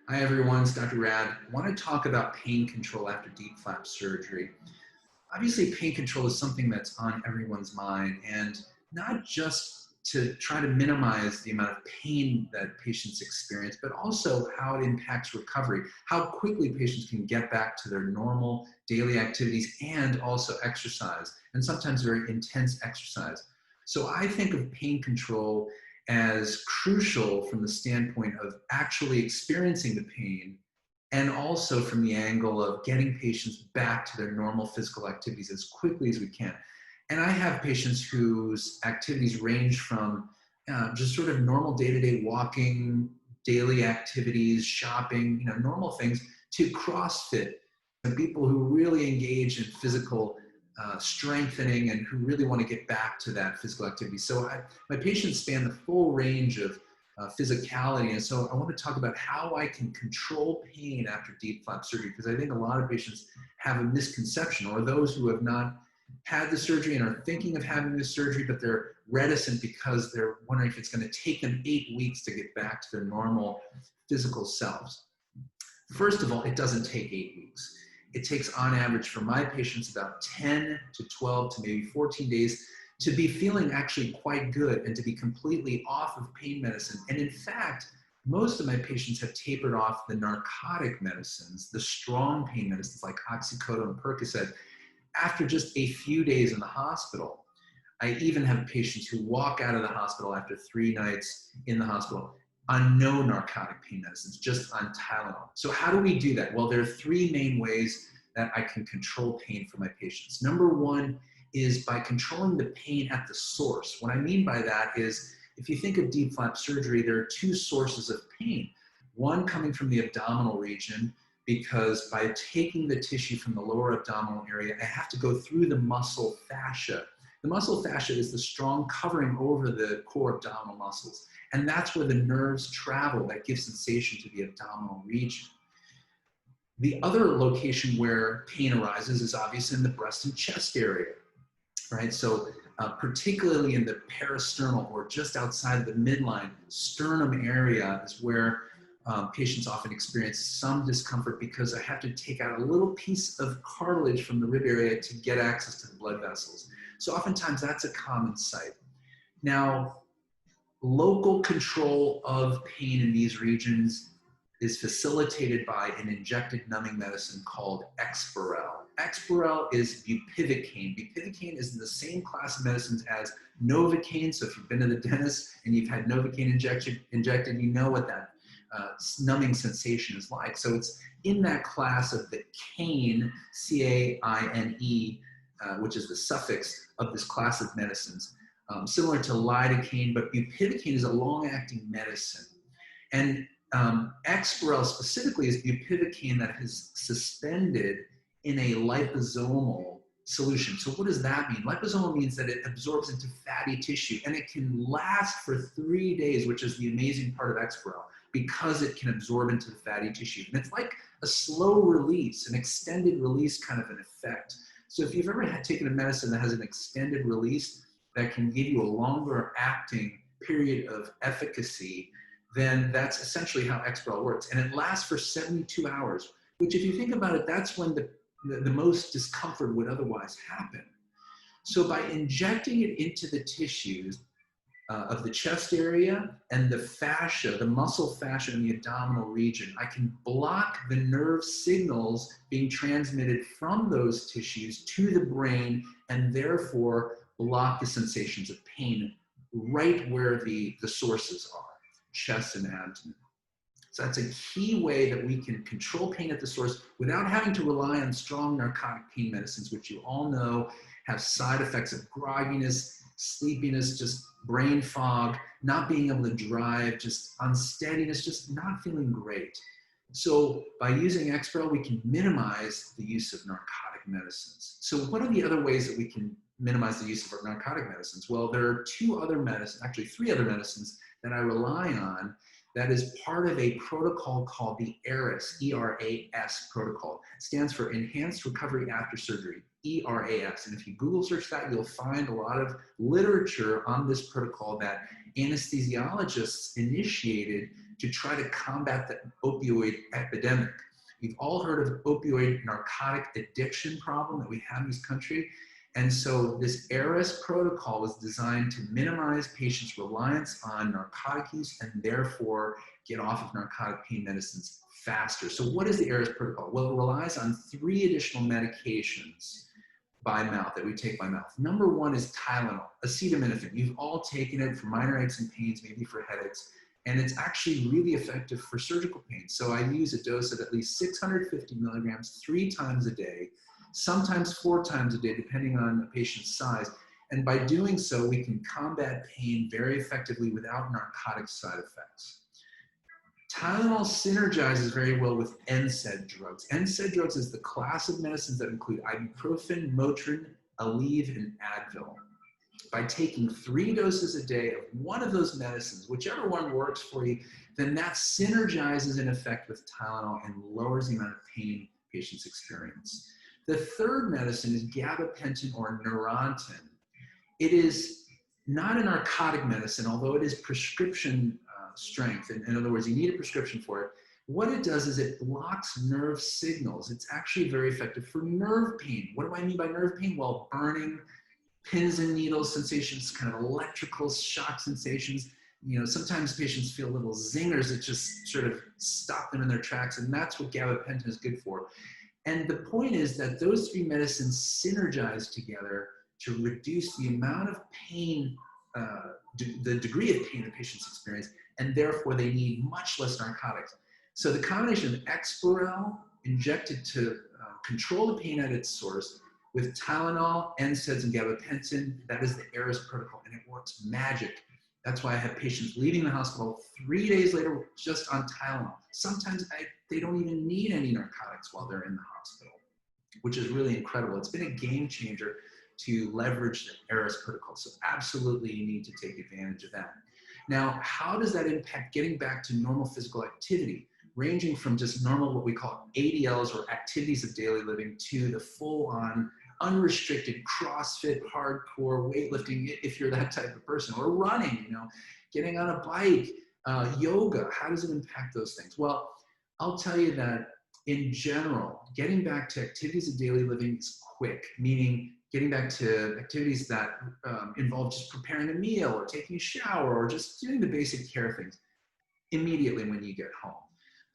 Hi everyone, it's Dr. Rad. I want to talk about pain control after DIEP flap surgery. Obviously, pain control is something that's on everyone's mind, and not just to try to minimize the amount of pain that patients experience, but also how it impacts recovery, how quickly patients can get back to their normal daily activities and also exercise, and sometimes very intense exercise. So I think of pain control as crucial from the standpoint of actually experiencing the pain and also from the angle of getting patients back to their normal physical activities as quickly as we can. And I have patients whose activities range from just sort of normal day-to-day walking, daily activities, shopping, normal things, to CrossFit, and people who really engage in physical strengthening and who really want to get back to that physical activity. So my patients span the full range of physicality. And so I want to talk about how I can control pain after DIEP flap surgery, because I think a lot of patients have a misconception, or those who have not had the surgery and are thinking of having the surgery, but they're reticent because they're wondering if it's going to take them 8 weeks to get back to their normal physical selves. First of all, it doesn't take 8 weeks. It takes, on average, for my patients about 10 to 12 to maybe 14 days to be feeling actually quite good and to be completely off of pain medicine. And in fact, most of my patients have tapered off the narcotic medicines, the strong pain medicines like oxycodone and Percocet, after just a few days in the hospital. I even have patients who walk out of the hospital after 3 nights in the hospital on no narcotic pain medicines, just on Tylenol. So how do we do that? Well, there are 3 main ways that I can control pain for my patients. Number 1 is by controlling the pain at the source. What I mean by that is, if you think of DIEP flap surgery, there are 2 sources of pain. One coming from the abdominal region, because by taking the tissue from the lower abdominal area, I have to go through the muscle fascia. The muscle fascia is the strong covering over the core abdominal muscles. And that's where the nerves travel that give sensation to the abdominal region. The other location where pain arises is obviously in the breast and chest area, right? So particularly in the peristernal, or just outside the midline sternum area, is where patients often experience some discomfort, because I have to take out a little piece of cartilage from the rib area to get access to the blood vessels. So oftentimes that's a common sight. Now, local control of pain in these regions is facilitated by an injected numbing medicine called Exparel. Exparel is bupivicaine. Bupivicaine is in the same class of medicines as Novocaine. So if you've been to the dentist and you've had Novocaine injected, you know what that numbing sensation is like. So it's in that class of the cane, C-A-I-N-E, which is the suffix of this class of medicines. Similar to lidocaine, but bupivicaine is a long-acting medicine. And Exparel specifically is bupivicaine that is suspended in a liposomal solution. So what does that mean? Liposomal means that it absorbs into fatty tissue, and it can last for 3 days, which is the amazing part of Exparel, because it can absorb into the fatty tissue. And it's like a slow release, an extended release kind of an effect. So if you've ever taken a medicine that has an extended release, that can give you a longer acting period of efficacy, then that's essentially how Exparel works. And it lasts for 72 hours, which, if you think about it, that's when the most discomfort would otherwise happen. So by injecting it into the tissues of the chest area and the fascia, the muscle fascia in the abdominal region, I can block the nerve signals being transmitted from those tissues to the brain, and therefore block the sensations of pain right where the sources are, chest and abdomen. So that's a key way that we can control pain at the source without having to rely on strong narcotic pain medicines, which you all know have side effects of grogginess, sleepiness, just brain fog, not being able to drive, just unsteadiness, just not feeling great. So by using Exparel, we can minimize the use of narcotic medicines. So what are the other ways that we can minimize the use of our narcotic medicines? Well, there are 2 other medicines, actually 3 other medicines that I rely on, that is part of a protocol called the ERAS, E-R-A-S protocol. It stands for Enhanced Recovery After Surgery, ERAS. And if you Google search that, you'll find a lot of literature on this protocol that anesthesiologists initiated to try to combat the opioid epidemic. You've all heard of opioid narcotic addiction problem that we have in this country. And so this ARIS protocol was designed to minimize patients' reliance on narcotic use and therefore get off of narcotic pain medicines faster. So what is the ARIS protocol? Well, it relies on 3 additional medications by mouth that we take by mouth. Number 1 is Tylenol, acetaminophen. You've all taken it for minor aches and pains, maybe for headaches, and it's actually really effective for surgical pain. So I use a dose of at least 650 milligrams 3 times a day, sometimes 4 times a day, depending on the patient's size. And by doing so, we can combat pain very effectively without narcotic side effects. Tylenol synergizes very well with NSAID drugs. NSAID drugs is the class of medicines that include ibuprofen, Motrin, Aleve, and Advil. By taking 3 doses a day of one of those medicines, whichever one works for you, then that synergizes in effect with Tylenol and lowers the amount of pain patients experience. The third medicine is gabapentin or Neurontin. It is not a narcotic medicine, although it is prescription strength. In other words, you need a prescription for it. What it does is it blocks nerve signals. It's actually very effective for nerve pain. What do I mean by nerve pain? Well, burning, pins and needles sensations, kind of electrical shock sensations. You know, sometimes patients feel little zingers that just sort of stop them in their tracks, and that's what gabapentin is good for. And the point is that those 3 medicines synergize together to reduce the amount of pain, the degree of pain the patients experience, and therefore they need much less narcotics. So the combination of Exparel, injected to control the pain at its source, with Tylenol, NSAIDs, and gabapentin, that is the ARIS protocol, and it works magic. That's why I have patients leaving the hospital 3 days later just on Tylenol. Sometimes they don't even need any narcotics while they're in the hospital, which is really incredible. It's been a game changer to leverage the ARIS protocol. So absolutely you need to take advantage of that. Now, how does that impact getting back to normal physical activity, ranging from just normal, what we call ADLs or activities of daily living, to the full-on unrestricted CrossFit, hardcore weightlifting, if you're that type of person, or running, you know, getting on a bike, yoga. How does it impact those things? Well, I'll tell you that in general, getting back to activities of daily living is quick, meaning getting back to activities that involve just preparing a meal or taking a shower or just doing the basic care things immediately when you get home.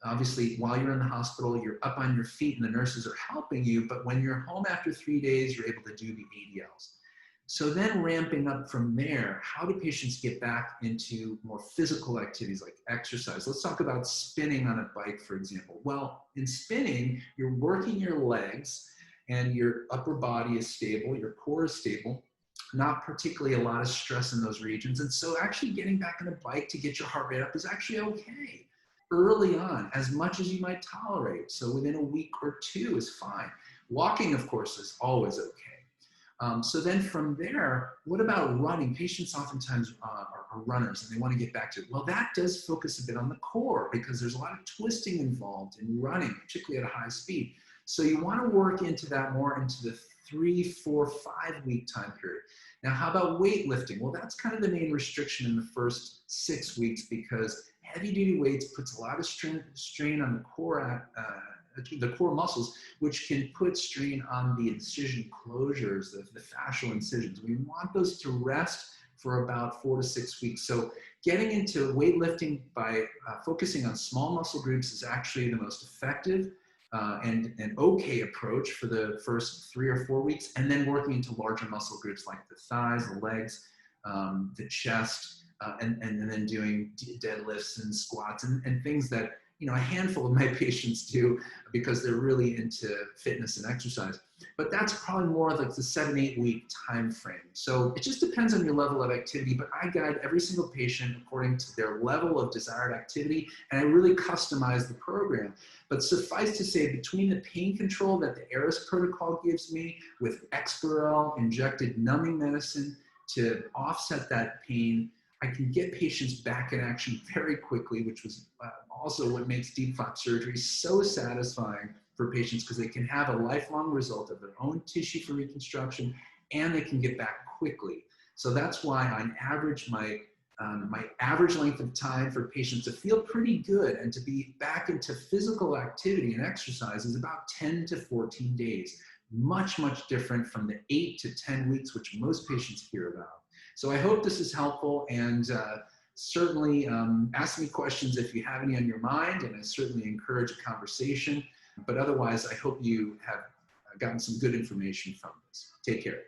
Obviously, while you're in the hospital, you're up on your feet and the nurses are helping you, but when you're home after 3 days, you're able to do the ADLs. So then ramping up from there, how do patients get back into more physical activities like exercise? Let's talk about spinning on a bike, for example. Well, in spinning, you're working your legs and your upper body is stable, your core is stable, not particularly a lot of stress in those regions. And so actually getting back on a bike to get your heart rate up is actually okay. Early on, as much as you might tolerate. So within a week or 2 is fine. Walking, of course, is always okay. So then from there, what about running? Patients oftentimes are runners and they want to get back to it. Well, that does focus a bit on the core because there's a lot of twisting involved in running, particularly at a high speed. So you want to work into that more into the 3, 4, 5 week time period. Now, how about weightlifting? Well, that's kind of the main restriction in the first 6 weeks because heavy duty weights puts a lot of strain on the core muscles, which can put strain on the incision closures, the fascial incisions. We want those to rest for about 4 to 6 weeks. So getting into weightlifting by focusing on small muscle groups is actually the most effective and an okay approach for the first 3 or 4 weeks, and then working into larger muscle groups like the thighs, the legs, the chest, and then doing deadlifts and squats and things that, you know, a handful of my patients do because they're really into fitness and exercise. But that's probably more like the 7-8 week time frame. So it just depends on your level of activity, but I guide every single patient according to their level of desired activity, and I really customize the program. But suffice to say, between the pain control that the ARIS protocol gives me with Exparel, injected numbing medicine to offset that pain, I can get patients back in action very quickly, which was also what makes DIEP flap surgery so satisfying for patients because they can have a lifelong result of their own tissue for reconstruction and they can get back quickly. So that's why on average, my My average length of time for patients to feel pretty good and to be back into physical activity and exercise is about 10 to 14 days. Much, much different from the 8 to 10 weeks, which most patients hear about. So I hope this is helpful, and certainly ask me questions if you have any on your mind, and I certainly encourage a conversation. But otherwise, I hope you have gotten some good information from this. Take care.